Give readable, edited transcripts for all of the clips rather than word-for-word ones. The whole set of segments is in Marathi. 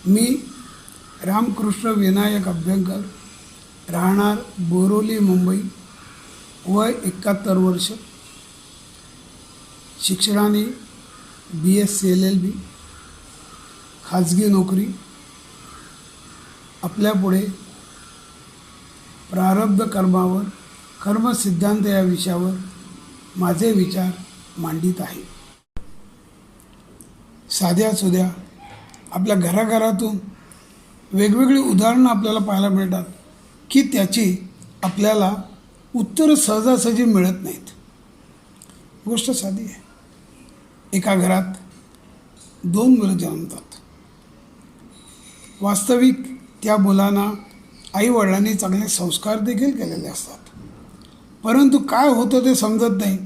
मी रामकृष्ण विनायक अभ्यंकर, राहणार बोरोली, मुंबई. वय 71 वर्ष. शिक्षणाने BSc LLB, खाजगी नोकरी. आपल्यापुढे प्रारब्ध कर्मावर कर्मसिद्धांत या विषयावर माझे विचार मांडित आहे. साध्या सुध्या आपल्या घराघरातून वेगवेगळी उदाहरणं आपल्याला पाहायला मिळतात की त्याची आपल्याला उत्तरं सहजासहजी मिळत नाहीत. गोष्ट साधी आहे. एका घरात 2 मुलं जन्मतात. वास्तविक त्या मुलांना आईवडिलांनी चांगले संस्कार देखील केलेले असतात, परंतु काय होतं ते समजत नाही.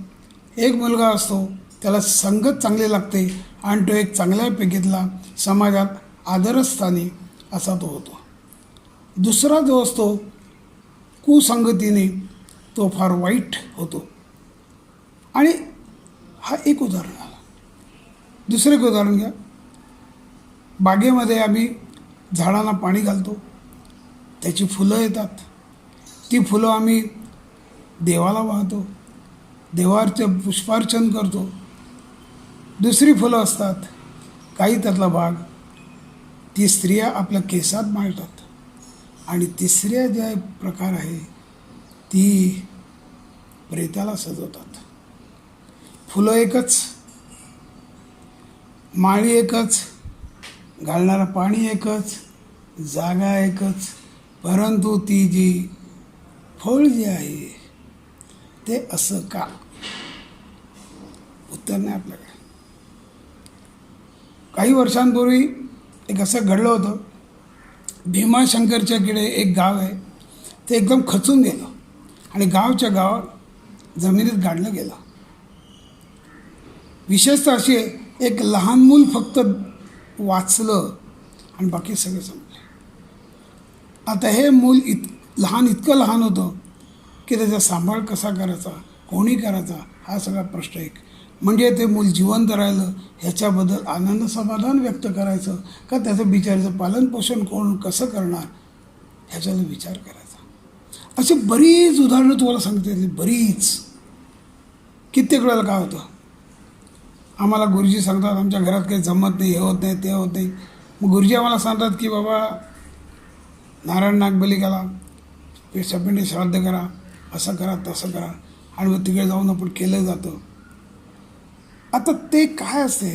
एक मुलगा असतो, त्याला संगत चांगली लागते आणि तो एक चांगल्यापैकीतला समाजात आदरस्थानी असा तो होतो. दुसरा जो असतो कुसंगतीने तो फार वाईट होतो. आणि हा एक उदाहरण आला. दुसरं एक उदाहरण घ्या. बागेमध्ये आम्ही झाडांना पाणी घालतो, त्याची फुलं येतात. ती फुलं आम्ही देवाला वाहतो, देवाचं पुष्पार्चन करतो. दुसरी फुलं असतात, काही त्यातला भाग ती स्त्रिया आपल्या केसात माळतात. आणि तिसऱ्या ज्या प्रकार आहे ती प्रेताला सजवतात. फुलं एकच, माळी एकच, घालणारं पाणी एकच, जागा एकच, परंतु ती जी फळ जी आहे ते असं का? उत्तर नाही आपल्याकडे. काही वर्षांपूर्वी एक असं घडलं होतं. भीमाशंकरच्याकडे एक गाव आहे, ते एकदम खचून गेलं आणि गावच्या गावात जमिनीत गाडलं गेलं. विशेषतः अशी एक लहान मूल फक्त वाचलं आणि बाकी सगळे संपले. आता हे मूल इतकं लहान होतं की त्याचा सांभाळ कसा करायचा, कोणी करायचा, हा सगळा प्रश्न एक. म्हणजे ते मूल जिवंत राहिलं ह्याच्याबद्दल आनंद समाधान व्यक्त करायचं का त्याचं बिचाराचं पालनपोषण कोण कसं करणार ह्याच्याला विचार करायचा. अशी बरीच उदाहरणं तुम्हाला सांगते, बरीच. कित्येक वेळेला काय होतं, आम्हाला गुरुजी सांगतात आमच्या घरात काही जमत नाही, हे होत नाही, ते होत नाही. मग गुरुजी आम्हाला सांगतात की बाबा नारायण नागबली करा, सपिंडी श्राद्ध करा, असं करा, तसं करा. आणि मग तिकडे जाऊन आपण केलं जातं. आता ते काय असते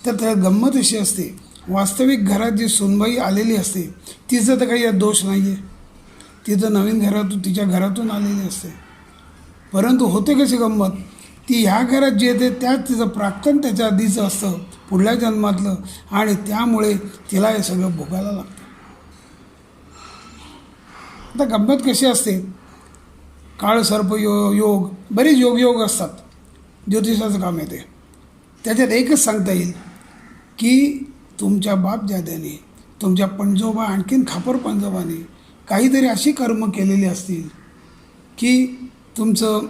तर त्या गंमत अशी असते, वास्तविक घरात जी सुनबाई आलेली असते तिचं तर काही यात दोष नाही आहे. तिचं नवीन घरातून तिच्या घरातून आलेली असते. परंतु होते कशी गंमत, ती ह्या घरात जे येते त्यात तिचं प्राक्तन त्याच्या आधीचं असतं, पुढल्या जन्मातलं, आणि त्यामुळे तिला हे सगळं भोगायला लागतं. आता गंमत कशी असते, काळ सर्प योग, बरेच योग असतात, ज्योतिषाचं काम येते. त्याच्यात एकच सांगता येईल की तुमच्या बापजाद्याने, तुमच्या पणजोबा, आणखीन खापर पणजोबाने काहीतरी अशी कर्म केलेली असतील की तुमचं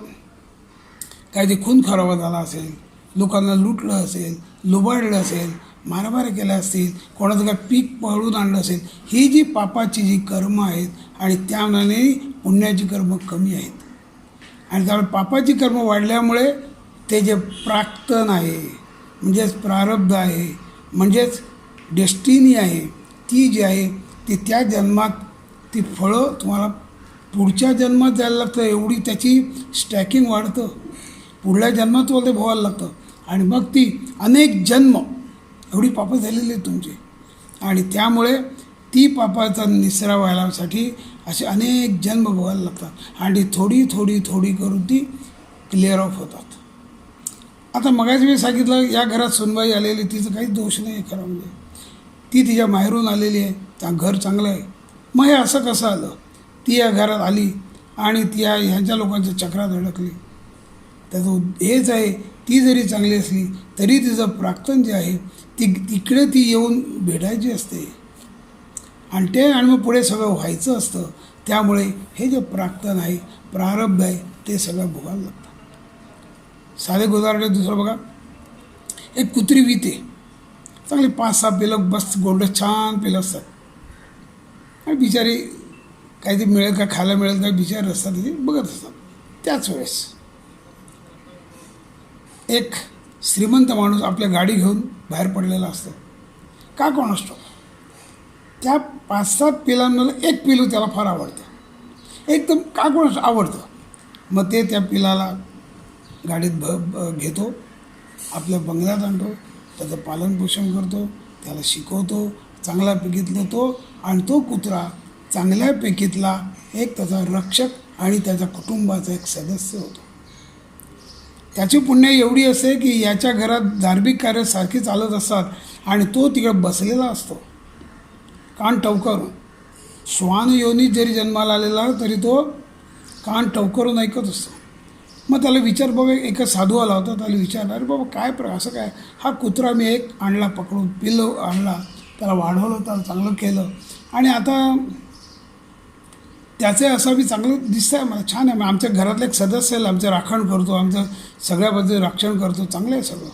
काय ते खून खराबा झाला असेल, लोकांना लुटलं असेल, लुबाडलं असेल, मारामाऱ्या केल्या असतील, कोणाचं काय पीक पळून आणलं असेल. ही जी पापाची जी कर्म आहेत आणि त्यामानाने पुण्याची कर्म कमी आहेत. आणि त्यामुळे पापाची कर्म वाढल्यामुळे ते जे प्राक्तन आहे, म्हणजेच प्रारब्ध आहे, म्हणजेच डेस्टिनी आहे, ती जी आहे ती त्या जन्मात ती फळं तुम्हाला पुढच्या जन्मात जायला लागतं. एवढी त्याची स्टॅकिंग वाढतं. पुढल्या जन्मात तुम्हाला ते भोगायला लागतं. आणि मग ती अनेक जन्म एवढी पापं झालेली आहेत तुमची. आणि त्यामुळे ती पापाचा निसरा व्हायलासाठी असे अनेक जन्म भोगायला लागतात. आणि थोडी थोडी थोडी करून ती क्लिअर ऑफ होतात. आता मगाच मी सांगितलं या घरात सुनबाई आलेली, तिचं काहीच दोष नाही आहे खरं म्हणजे. ती तिच्या माहेरून आलेली आहे, त्या घर चांगलं आहे. मग हे असं कसं आलं, ती या घरात आली आणि ती ह्यांच्या लोकांच्या चक्रात अडकली. त्याचं हेच आहे, ती जरी चांगली असली तरी तिचं प्राक्तन जे आहे तिकडे ती येऊन भेटायची असते. आणि मग पुढे सगळं व्हायचं असतं. त्यामुळे हे जे प्राक्तन आहे, प्रारब्ध आहे, ते सगळं भोगायला लागतं. साधे उदाहरण दुसरं बघा, एक कुत्री विते, चांगली 5-6 पिलं मस्त गोंड छान पिलं असतात. आणि बिचारी काहीतरी मिळेल का खायला मिळेल का बिचारे असतात ते बघत असतात. त्याच वेळेस एक श्रीमंत माणूस आपल्या गाडी घेऊन बाहेर पडलेला असतो. का कोण असतो? त्या 5-7 पिलांमध्ये एक पिलू त्याला फार आवडतं. एकदम का कोण आवडतं. मग ते त्या पिलाला गाडीत घेतो, आपल्या बंगल्यात आणतो, त्याचं पालनपोषण करतो, त्याला शिकवतो, चांगल्यापैकीतला तो आणि तो कुत्रा चांगल्यापैकीतला एक त्याचा रक्षक आणि त्याच्या कुटुंबाचा एक सदस्य होतो. त्याची पुण्य एवढी असते की याच्या घरात धार्मिक कार्य सारखी चालत असतात आणि तो तिकडे बसलेला असतो कान टवकारून. श्वान योनीत जरी जन्माला आलेला तरी तो कान टवकारून ऐकत असतो. मग त्याला विचार बाबा, एक साधू आला होता, त्याला विचारला, अरे बाबा काय असं काय. हा कुत्रा मी एक आणला पकडून, पिल्लं आणला, त्याला वाढवलं, त्याला चांगलं केलं आणि आता त्याचे असं मी चांगलं दिसतं आहे, मला छान आहे. मग आमच्या घरातलं एक सदस्य आहे, आमचं राखण करतो, आमचं सगळ्या बाजूने रक्षण करतो, चांगलं आहे सगळं.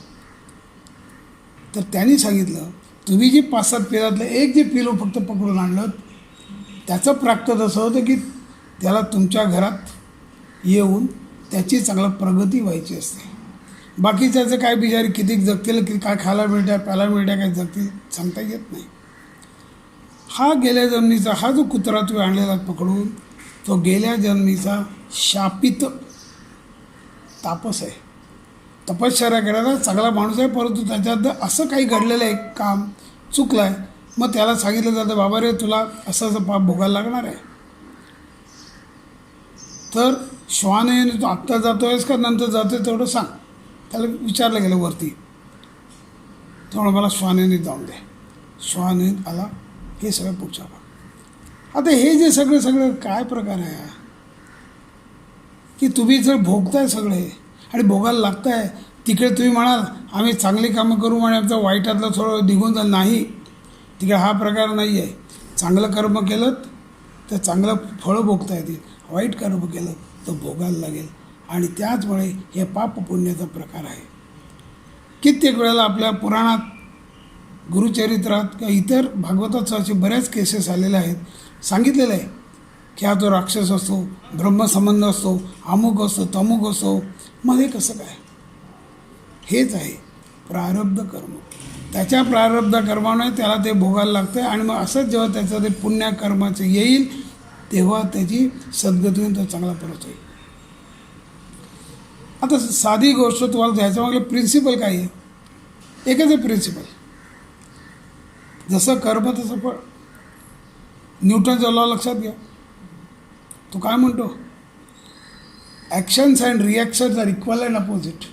तर त्यांनी सांगितलं, तुम्ही जी 5-7 पिलातलं एक जे पिलो फक्त पकडून आणलं, त्याचं प्राप्त असं होतं की त्याला तुमच्या घरात येऊन त्याची चांगलं प्रगती व्हायची असते. बाकीच्याचं काय बिचारी किती जगतील, की काय खायला मिळतं, प्यायला मिळतं, काय जगतील सांगता येत नाही. हा गेल्या जन्मीचा हा जो कुत्रा तुम्ही आणलेला पकडून, तो गेल्या जन्मीचा शापित तापस आहे. तपश्चर्या करायला चांगला माणूस आहे, परंतु त्याच्यात असं काही घडलेलं आहे, काम चुकलं आहे. मग त्याला सांगितलं जातं, बाबा रे तुला असं असं पाप भोगायला लागणार आहे. तर श्वान तू आत्ता जातो आहेस का नंतर जातो तेवढं सांग. त्याला विचारलं गेलं वरती, तेवढं मला श्वानेने जाऊन दे. श्वाने आला, हे सगळं पुढच्या. आता हे जे सगळं काय प्रकार आहे की तुम्ही जर भोगताय सगळे आणि भोगायला लागताय, तिकडे तुम्ही म्हणाल आम्ही चांगली कामं करू आणि आमचं वाईटातलं थोडं निघून जाईल. नाही, तिकडे हा प्रकार नाही आहे. चांगलं कर्म केलं तर चांगलं फळं भोगता येतील, वाईट कर्म केलं तर भोगायला लागेल. आणि त्याचमुळे हे पाप पुण्याचा प्रकार आहे. कित्येक वेळेला आपल्या पुराणात, गुरुचरित्रात किंवा इतर भागवतात असे बऱ्याच केसेस आलेले आहेत. सांगितलेलं आहे की हा तो राक्षस असतो, ब्रह्मसंबंध असतो, अमुक असतो, तमुक असतो. मग हे कसं काय? हेच आहे प्रारब्ध कर्म. त्याच्या प्रारब्ध कर्माने त्याला ते भोगायला लागतं आणि मग असंच जेव्हा त्याचं ते पुण्यकर्माचं येईल तेव्हा त्याची सद्गतीने तो चांगला परत होईल. आता साधी गोष्ट तुम्हाला द्यायचं प्रिन्सिपल काय आहे? एकच आहे प्रिन्सिपल, जसं कर्म तसं फळ. न्यूटनचा लॉ लक्षात घ्या. तो काय म्हणतो? Actions and reactions are equal and opposite.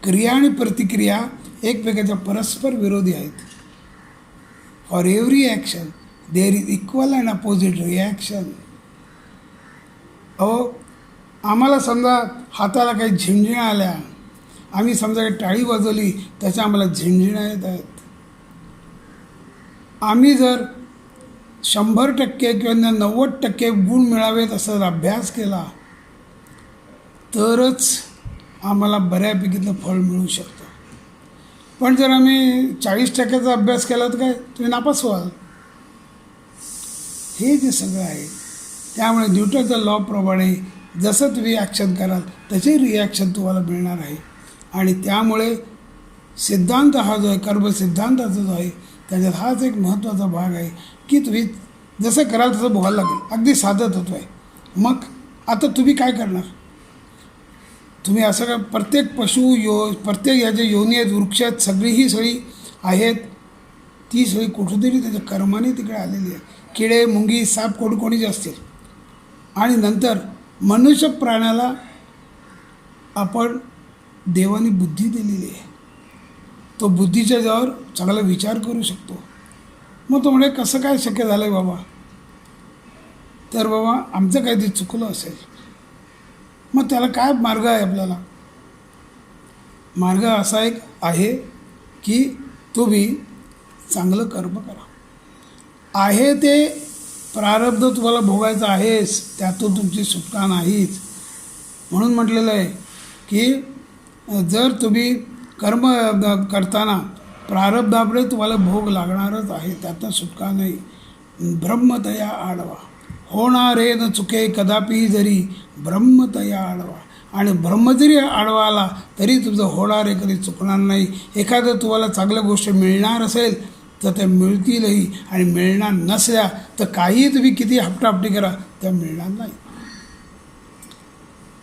क्रिया आणि प्रतिक्रिया एकमेकाच्या परस्पर विरोधी आहेत. For every action there is equal and opposite reaction. अहो, आम्हाला समजा हाताला काही झिणझिण्या आल्या, आम्ही समजा काही टाळी वाजवली, त्याच्या आम्हाला झिणझिण्या येत आहेत. आम्ही जर 100% किंवा 90% गुण मिळावेत असा जर अभ्यास केला तरच आम्हाला बऱ्यापैकीतलं फळ मिळू शकतं. पण जर आम्ही 40% अभ्यास केला तर काय तुम्ही नापास व्हाल. हे जे सगळं आहे, त्यामुळे न्यूटनच्या लॉप्रमाणे जसं तुम्ही ॲक्शन कराल त्याचे रिॲक्शन तुम्हाला मिळणार आहे. आणि त्यामुळे सिद्धांत हा जो आहे, कर्मसिद्धांताचा जो आहे, त्याच्यात हाच एक महत्त्वाचा भाग आहे की तुम्ही जसं कराल तसं भोगायला लागेल. अगदी साधं तत्व आहे. मग आता तुम्ही काय करणार? तुम्ही असं का प्रत्येक प्रत्येक याच्या योनी आहेत, वृक्ष आहेत, सगळी आहेत, ती सगळी कुठेतरी त्याच्या कर्माने तिकडे आलेली आहे. किडे, मुंगी, साप कोणी असतील. आणि नंतर मनुष्य प्राण्याला आपण देवाने बुद्धी दिलेली आहे. तो बुद्धीच्या ज्यावर चांगला विचार करू शकतो. मग तो म्हणे कसं काय शक्य झालं आहे बाबा? तर बाबा आमचं काहीतरी चुकलं असेल. मग त्याला काय मार्ग आहे? आपल्याला मार्ग असा एक आहे की तुम्ही चांगलं कर्म करा. आहे ते प्रारब्ध तुम्हाला भोगायचं आहेच, त्यातून तुमची सुटका नाहीच. म्हणून म्हटलेलं आहे की जर तुम्ही कर्म करताना प्रारब्धापुढे तुम्हाला भोग लागणारच आहे, त्यातनं सुटका नाही. ब्रह्मतया आडवा होणारे न चुके कदापि जरी ब्रह्मतया आडवा. आणि ब्रह्म जरी आडवा आला तरी तुझं होणारे कधी चुकणार नाही. एखादं तुम्हाला चांगल्या गोष्ट मिळणार असेल तर त्या मिळतीलही, आणि मिळणार नसल्या तर काहीही तुम्ही किती हपटापटी करा त्या मिळणार नाही.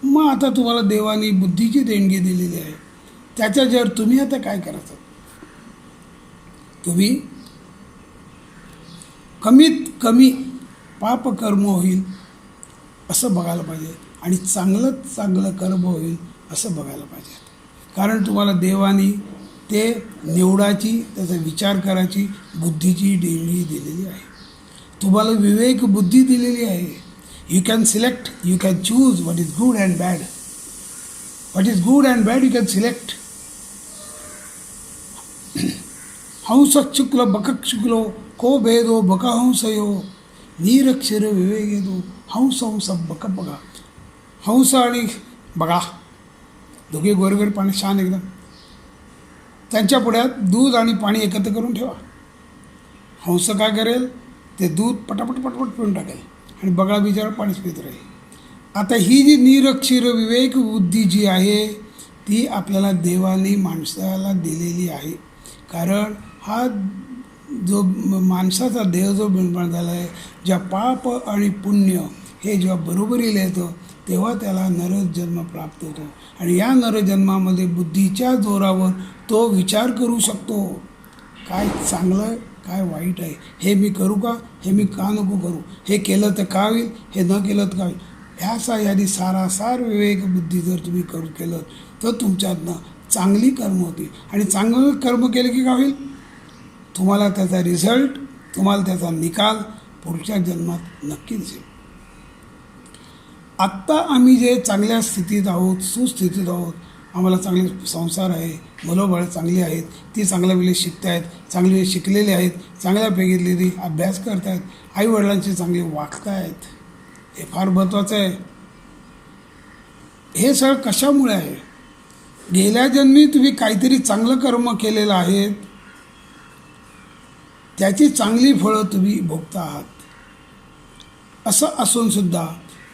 मग आता तुम्हाला देवाने बुद्धीची देणगी दिलेली आहे, त्याच्यावर तुम्ही आता काय करायचं? तुम्ही कमीत कमी पापकर्म होईल असं बघायला पाहिजे, आणि चांगलं कर्म होईल असं बघायला पाहिजे. कारण तुम्हाला देवानी ते निवडाची, त्याचा विचार करायची बुद्धीची देणगी दिलेली आहे. तुम्हाला विवेक बुद्धी दिलेली आहे. You can select, you can choose what is good and bad. What is good and bad you can select. हंस शुक्ल बकक शुक्लो को भेदो बकहंसयो निरक्षर विवेकेदो हंस हंस बक बघा. हंस आणि बघा दोघे गोरगोर पाणी छान एकदम, त्यांच्या पुढ्यात दूध आणि पाणी एकत्र करून ठेवा. हंस काय करेल, ते दूध पटापट पटपट पिऊन टाकेल, आणि बगळा बिचारा पाणीच पित राहील. आता ही जी निरक्षर विवेक बुद्धी जी आहे ती आपल्याला देवाने माणसाला दिलेली आहे. कारण हा जो माणसाचा देह जो निर्माण झाला आहे, ज्या पाप आणि पुण्य हे जेव्हा बरोबरीला येतं तेव्हा त्याला नरजन्म प्राप्त होतो. आणि या नरजन्मामध्ये बुद्धीच्या जोरावर तो विचार करू शकतो, काय चांगलं काय वाईट आहे, हे मी करू का, हे मी का नको करू, हे केलं तर का होईल, हे न केलं तर का होईल. ह्याचा यादी सारासार विवेक बुद्धी जर तुम्ही केलं तर तुमच्यातनं चांगली कर्म होतील. आणि चांगलं कर्म केलं की काय होईल, तुम्हाला त्याचा रिझल्ट, तुम्हाला त्याचा निकाल पुढच्या जन्मात नक्की दिसेल. आत्ता आम्ही जे चांगल्या स्थितीत आहोत, सुस्थितीत आहोत, आम्हाला चांगले संसार आहे, मुलं चांगली आहेत, ती चांगल्या वेळी शिकत आहेत, चांगली वेळी शिकलेले आहेत, चांगल्यापैकी ती अभ्यास करत आहेत, आईवडिलांची चांगली वागत आहेत, हे फार महत्त्वाचं आहे. हे सगळं कशामुळे आहे? गेल्या जन्मी तुम्ही काहीतरी चांगलं कर्म केलेलं आहे, त्याची चांगली फळं तुम्ही भोगता आहात. असं असूनसुद्धा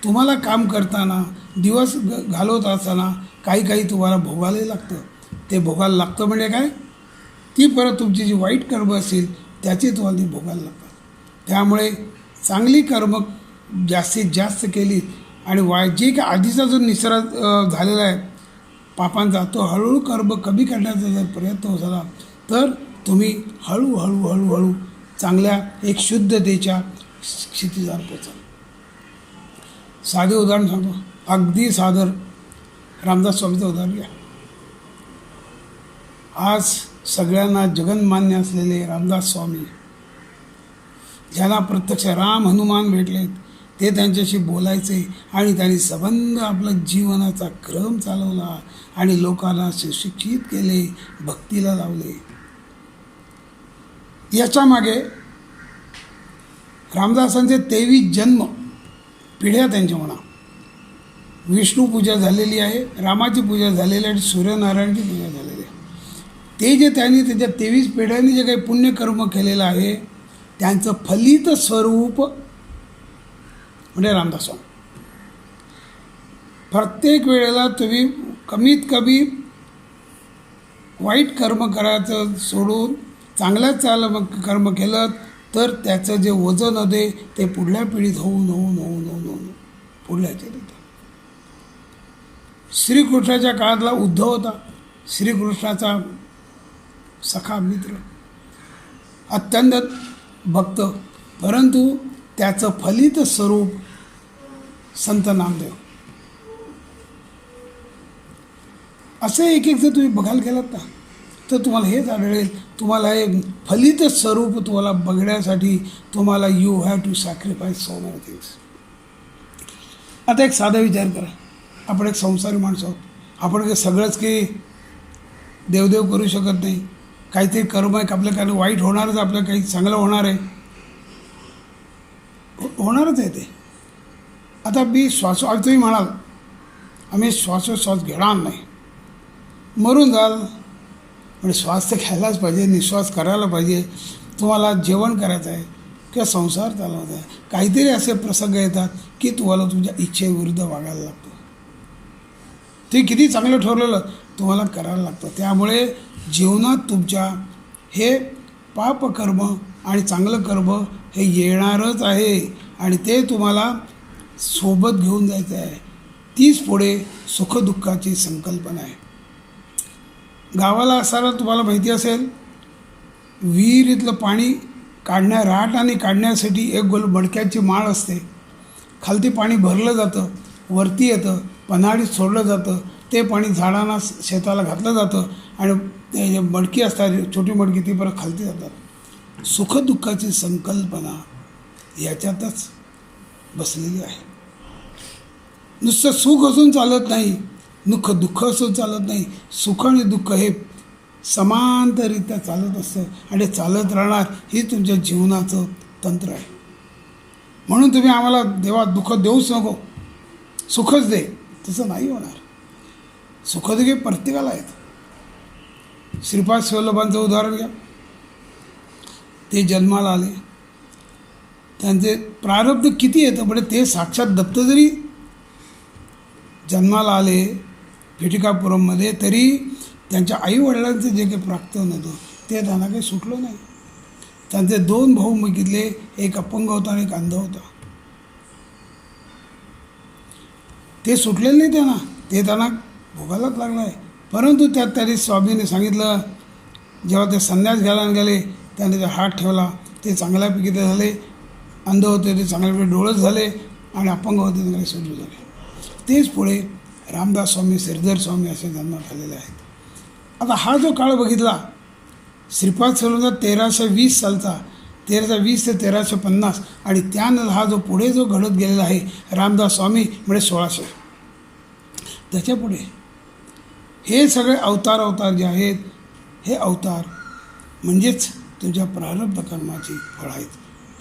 तुम्हाला काम करताना, दिवस घालवत असताना काही तुम्हाला भोगायला लागतं. ते भोगायला लागतं म्हणजे काय, ती परत तुमची जी वाईट कर्म असेल त्याची तुम्हाला ती भोगायला लागतात. त्यामुळे चांगली कर्म जास्तीत जास्त केली, आणि जे काय आधीचा जो निसरा झालेला आहे पापांचा, तो हळूहळू कर्म कमी करण्याचा जर प्रयत्न झाला तर तुम्ही हळूहळू चांगल्या एक शुद्धतेच्या स्थितीवर पोचाल. साधे उदाहरण सांगतो, अगदी सादर रामदास स्वामीचं उदाहरण घ्या. आज सगळ्यांना जगन्मान्य असलेले रामदास स्वामी, ज्यांना प्रत्यक्ष राम हनुमान भेटलेत, ते त्यांच्याशी बोलायचे, आणि त्यांनी संबंध आपला जीवनाचा क्रम चालवला, आणि लोकांना सुशिक्षित केले, भक्तीला लावले. याच्या मागे रामदासांचे 23 जन्म पिढ्या त्यांच्या म्हणा. विष्णू पूजा झालेली आहे, रामाची पूजा झालेली आहे, आणि सूर्यनारायणची पूजा झालेली आहे. ते जे त्यांनी त्याच्या 23 पिढ्यांनी जे काही पुण्यकर्म केलेलं आहे त्यांचं फलित स्वरूप म्हणजे रामदास स्वामी. प्रत्येक वेळेला तुम्ही कमीत कमी वाईट कर्म करायचं सोडून चांगल्याच कर्म केलं तर त्याचं जे वजन होते ते पुढल्या पिढीत होऊन पुढल्या येतं. श्रीकृष्णाच्या काळातला उद्धव होता, श्रीकृष्णाचा सखा मित्र, अत्यंत भक्त, परंतु त्याचं फलित स्वरूप संत नामदेव. असं एक जर तुम्ही बघायला गेलात ना तर तुम्हाला हेच आढळेल, तुम्हाला हे फलित स्वरूप तुम्हाला बघण्यासाठी तुम्हाला you have to sacrifice so many things. आता एक साधा विचार करा, आपण एक संसारी माणसं आहोत, आपण काही सगळंच काही देवदेव करू शकत नाही. काहीतरी कर्म आहे आपल्या काही वाईट होणारच, आपलं काही चांगलं होणार आहे, होणारच आहे ते. आता मी तुम्ही म्हणाल आम्ही श्वासोश्वास घेणार नाही, मरून जाल, म्हणजे श्वास तर घ्यायलाच पाहिजे, निश्वास करायला पाहिजे, तुम्हाला जेवण करायचं आहे किंवा संसार चालवायचा आहे, काहीतरी असे प्रसंग येतात की तुम्हाला तुमच्या इच्छेविरुद्ध वागायला लागतं. ते किती चांगलं ठरवलेलं तुम्हाला करायला लागतं. त्यामुळे जीवनात तुमच्या हे पापकर्म आणि चांगलं कर्म हे येणारच आहे आणि ते तुम्हाला सोबत घेऊन जायचं आहे. तीच पुढे सुखदुःखाची संकल्पना आहे. गावाला असताना तुम्हाला माहिती असेल, विहिरीतलं पाणी राट आणि काढण्यासाठी एक गोल मडक्याची माळ असते. खालती पाणी भरलं जातं, वरती येतं, पन्हाळीत सोडलं जातं, ते पाणी झाडांना शेताला घातलं जातं आणि ते मडकी असतात, छोटी मडकी, ती परत खालती जातात. सुखदुःखाची संकल्पना याच्यातच बसलेली आहे. नुसतं सुख असून चालत नाही, दुःख असून चालत नाही. सुख आणि दुःख हे समांतरित्या चालत असतं आणि चालत राहणार. ही तुमच्या जीवनाचं तंत्र आहे. म्हणून तुम्ही आम्हाला देवा दुःख देऊच नको, सुखच दे, तसं नाही होणार. सुखदुःखे प्रत्येकाला आहेत. श्रीपाद शिवल्लभांचं उदाहरण घ्या. ते जन्माला आले, त्यांचे प्रारब्ध किती येतं, म्हणजे ते साक्षात दत्त जरी जन्माला आले फेटिकापुरममध्ये, तरी त्यांच्या आईवडिलांचं जे काही प्राक्तन होतं ते त्यांना काही सुटलं नाही. त्यांचे 2 भाऊ बघितले, एक अपंग होता आणि एक अंध होता. ते सुटलेलं नाही त्यांना, ते त्यांना भोगायलाच लागलं आहे. परंतु त्यात त्यांनी स्वामीने सांगितलं, जेव्हा ते संन्यास घ्यायला गेले, त्याने ते हात ठेवला, ते चांगल्यापैकी ते झाले. अंध होते ते चांगल्यापैकी डोळस झाले आणि अपंग होते ते चांगले सुरू झाले. तेच पुढे रामदास स्वामी, श्रीधर स्वामी असे जन्मात आलेले आहेत. आता हा जो काळ बघितला, श्रीपाद शिवल्लभांचा 1320 सालचा, 1320 ते 1350, आणि त्यानंतर हा जो पुढे जो घडत गेलेला आहे रामदास स्वामी म्हणजे 1600, त्याच्या पुढे हे सगळे अवतार जे आहेत, हे अवतार म्हणजेच तुझ्या प्रारब्ध कर्माची फळं आहेत,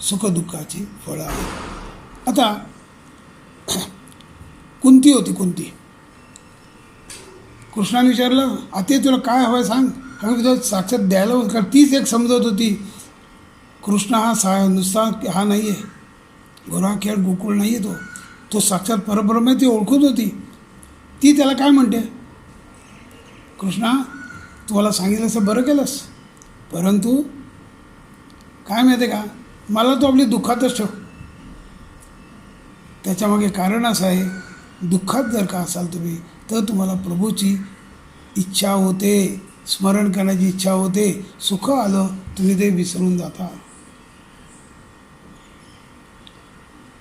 सुखदुःखाची फळं आहेत. आता कुंती होती, कुंती कृष्णाने विचारलं, आता तुला काय हवं आहे सांग, तुला साक्षात द्यायला होत, कारण तीच एक समजत होती, कृष्ण हा नुसता हा नाही आहे, गोरा खेळ गोकुळ नाही आहे, तो साक्षात परब्रह्म आहे, ती ओळखत होती. ती त्याला काय म्हणते, कृष्णा तुम्हाला सांगितलं असं बरं केलंस, परंतु काय माहिती आहे का, मला तो आपली दुःखातच ठेव. त्याच्यामागे कारण असं आहे, दुःखात जर का असाल तुम्ही तर तुम्हाला प्रभूची इच्छा होते, स्मरण करण्याची इच्छा होते. सुख आलं तुम्ही ते विसरून जाता.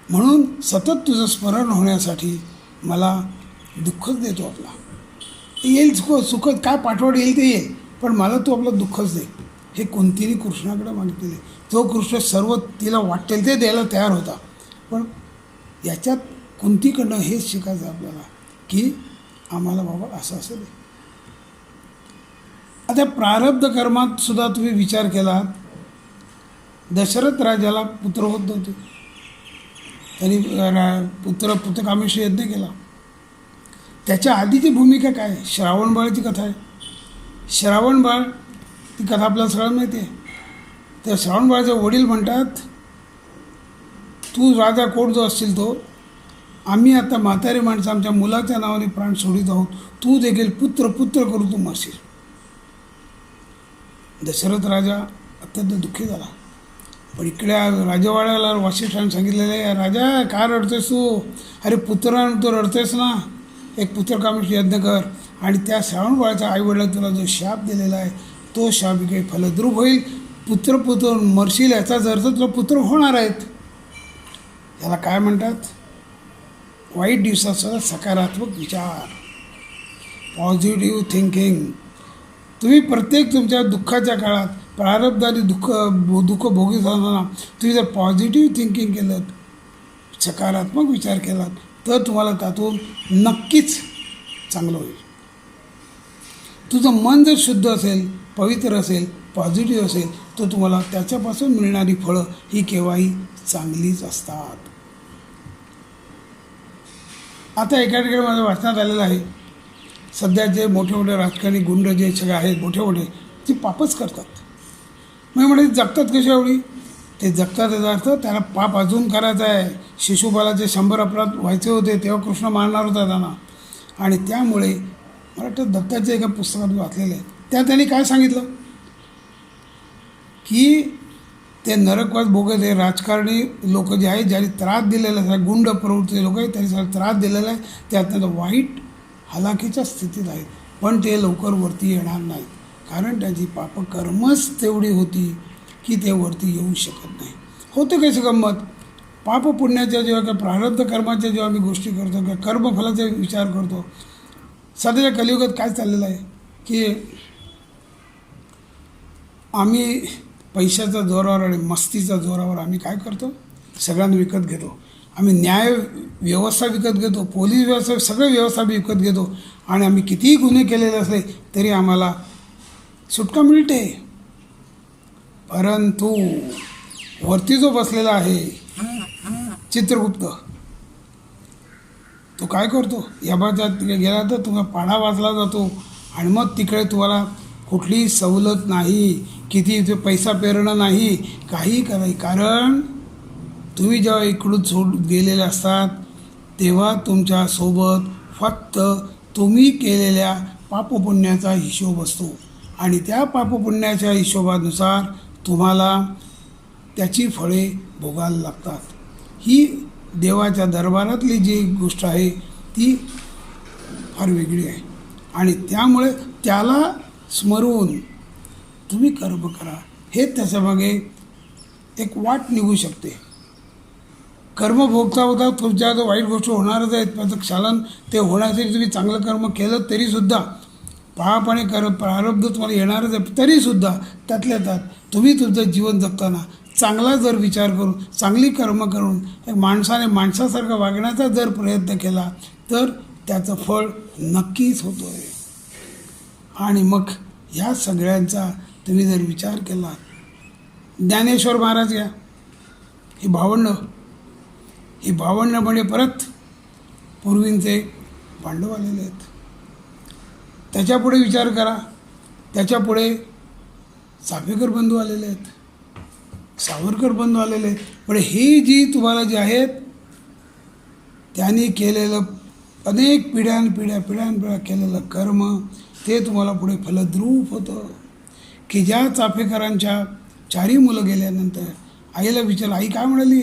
म्हणून सतत तुझं स्मरण होण्यासाठी मला दुःखच देतो आपला. येईल सुख काय पाठवड येईल ते येईल, पण मला तू आपलं दुःखच दे. हे कुंतीने कृष्णाकडे मागितलेले. तो कृष्ण सर्व तिला वाटेल ते द्यायला तयार होता. पण याच्यात कुंतीकडनं हेच शिकायचं आपल्याला की आम्हाला बाबा असं असं दे. आता प्रारब्ध कर्मात सुद्धा तुम्ही विचार केला, दशरथ राजाला पुत्र होत नव्हते, त्यांनी पुत्रकामेशी यज्ञ केला. त्याच्या आधीची भूमिका काय, श्रावणबाळाची कथा आहे. श्रावणबाळ ती कथा आपल्याला सगळ्यांना माहिती आहे. त्या श्रावणबाळाचे वडील म्हणतात, तू राजा कोण जो असशील तो, आम्ही आता म्हातारी माणसं आमच्या मुलाच्या नावाने प्राण सोडित आहोत, तू देखील पुत्र करून तू मरशील. दशरथ राजा अत्यंत दुःखी झाला. पण इकडे राजवाड्याला वसिष्ठांनी सांगितलेलं आहे, राजा का रडतेस तू, अरे पुत्रानं तू रडतेस ना, एक पुत्रकामेशी यज्ञ कर आणि त्या श्रावणबाळाच्या आईवडिलांनी तुला जो शाप दिलेला आहे तो शाप काही फलद्रूप होईल, पुत्र मरशील, याचाच अर्थ तुला पुत्र होणार आहेत. याला काय म्हणतात, वाईट दिवसाचा सकारात्मक विचार, पॉझिटिव्ह थिंकिंग. तुम्ही प्रत्येक तुमच्या दुःखाच्या काळात प्रारब्ध आणि दुःख भोगी असताना तुम्ही जर पॉझिटिव्ह थिंकिंग केलं, सकारात्मक विचार केला, तर तुम्हाला त्यातून नक्कीच चांगलं होईल. तुझं मन जर शुद्ध असेल, पवित्र असेल, पॉझिटिव्ह असेल, तर तुम्हाला त्याच्यापासून मिळणारी फळं ही केव्हाही चांगलीच असतात. आता एका ठिकाणी माझ्या वाचनात आलेलं आहे, सध्या जे मोठे मोठे राजकारणी गुंड जे सगळे आहेत, मोठे ती पापच करतात. मग म्हणजे जगतात कशा एवढी? ते जगतात याचा अर्थ त्याला पाप अजून करायचं आहे. शिशुपालाचे 100 अपराध व्हायचे होते तेव्हा कृष्ण मारणार होता त्यांना. आणि त्यामुळे मला वाटतं दत्ताच्या एका पुस्तकात वाचलेलं आहे, त्या त्यांनी काय सांगितलं की ते नरकवास भोगत हे राजकारणी लोक जे आहेत, ज्यांनी त्रास दिलेला आहे, गुंड प्रवृत्तीचे लोक आहेत, त्यांनी सगळा त्रास दिलेला आहे, ते अत्यंत वाईट हलाखीच्या स्थितीत आहेत. पण ते लवकर वरती येणार नाहीत, कारण त्यांची पापकर्मच तेवढी होती की ते वरती येऊ शकत नाही. होते कशी गंमत, पाप पुण्याच्या जेव्हा किंवा प्रारब्ध कर्माच्या जेव्हा आम्ही गोष्टी करतो किंवा कर्मफलाचा विचार करतो, सध्याच्या कलियुगात काय चाललेलं आहे की आम्ही पैशाच्या जोरावर आणि मस्तीच्या जोरावर आम्ही काय करतो, सगळ्यांना विकत घेतो. आम्ही न्याय व्यवस्था विकत घेतो, पोलीस व्यवस्था, सगळे व्यवस्था विकत घेतो. आणि आम्ही कितीही गुन्हे केलेले असले तरी आम्हाला सुटका मिळते. परंतु वरती जो बसलेला आहे चित्रगुप्त, तो काय करतो, यमाच्यात गेला तर तुम्हाला पाढा वाचला जातो आणि मग तिकडे तुम्हाला कुठलीही सवलत नाही, किती ते पैसा पेरणं नाही, काही करायचं. कारण तुम्ही जेव्हा इकडून गेलेले असतात तेव्हा तुमच्यासोबत फक्त तुम्ही केलेल्या पापपुण्याचा हिशोब असतो आणि त्या पापपुण्याच्या हिशोबानुसार तुम्हाला त्याची फळे भोगायला लागतात. ही देवाच्या दरबारातली जी गोष्ट आहे ती फार वेगळी आहे. आणि त्यामुळे त्याला स्मरून तुम्ही कर्म करा, हे त्याच्यामागे एक वाट निघू शकते. कर्म भोगता होता तुमच्या जो वाईट गोष्टी होणारच आहेत, त्याचं क्षालन ते होण्यासाठी तुम्ही चांगलं कर्म केलं तरीसुद्धा पाप आणि प्रारब्ध तुम्हाला येणारच आहे. तरीसुद्धा त्यातल्या त्यात तुम्ही तुमचं जीवन जगताना चांगला जर विचार करून, चांगली कर्म करून, एक माणसाने माणसासारखं वागण्याचा जर प्रयत्न केला तर त्याचं फळ नक्कीच होतो आहे. आणि मग ह्या सगळ्यांचा तुम्ही जर विचार केला, ज्ञानेश्वर महाराज घ्या, ही भावंडं म्हणजे परत पूर्वींचे पांडव आलेले आहेत. त्याच्यापुढे विचार करा, त्याच्यापुढे चाफेकर बंधू आलेले आहेत, सावरकर बंधू आलेले आहेत. पण ही जी तुम्हाला जे आहेत त्यांनी केलेलं अनेक पिढ्यानपिढ्या केलेलं कर्म ते तुम्हाला पुढे फलद्रूप होतं. की ज्या चाफेकरांच्या 4 मुलं गेल्यानंतर आईला विचारलं, आई काय म्हणाली,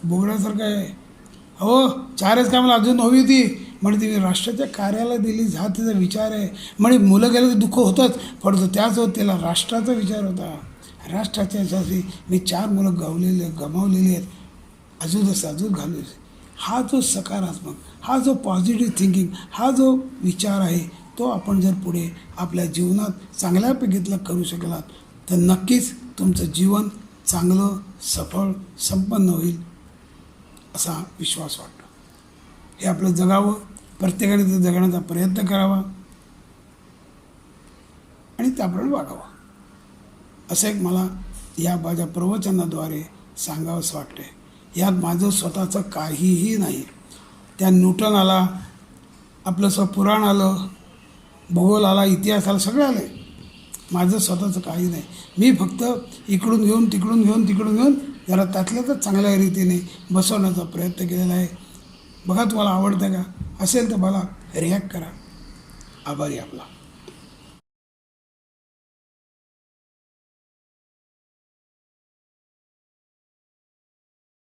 बोगड्यासारखं आहे, हो 4च काय मला अजून हवी होती, म्हणजे ती राष्ट्राच्या कार्याला दिली, हा तिचा विचार आहे. म्हणजे मुलं गेलं तर दुःख होतंच, परंतु त्याचसोबत त्याला राष्ट्राचा विचार होता. राष्ट्राच्या याच्यासाठी मी 4 मुलं गमावलेली आहेत, अजून घालू. हा जो सकारात्मक, हा जो पॉझिटिव्ह थिंकिंग, हा जो विचार आहे तो आपण जर पुढे आपल्या जीवनात चांगल्यापैकीतलं करू शकलात तर नक्कीच तुमचं जीवन चांगलं, सफळ, संपन्न होईल असा विश्वास वाटतो. हे आपलं जगावं, प्रत्येकाने ते जगण्याचा प्रयत्न करावा आणि त्याप्रमाणे वागावं, असं एक मला या माझ्या प्रवचनाद्वारे सांगावंसं वाटते. यात माझं स्वतःचं काहीही नाही. त्या न्यूटन आला, आपलं पुराण आलं, भूगोल आला, इतिहास आला, सगळं आलं. माझं स्वतःचं काही नाही. मी फक्त इकडून घेऊन तिकडून घेऊन जरा त्यातल्या तर चांगल्या रीतीने बसवण्याचा प्रयत्न केलेला आहे. बघा तुम्हाला आवडतं का? असेल तर मला रिॲक्ट करा. आभारी आपला.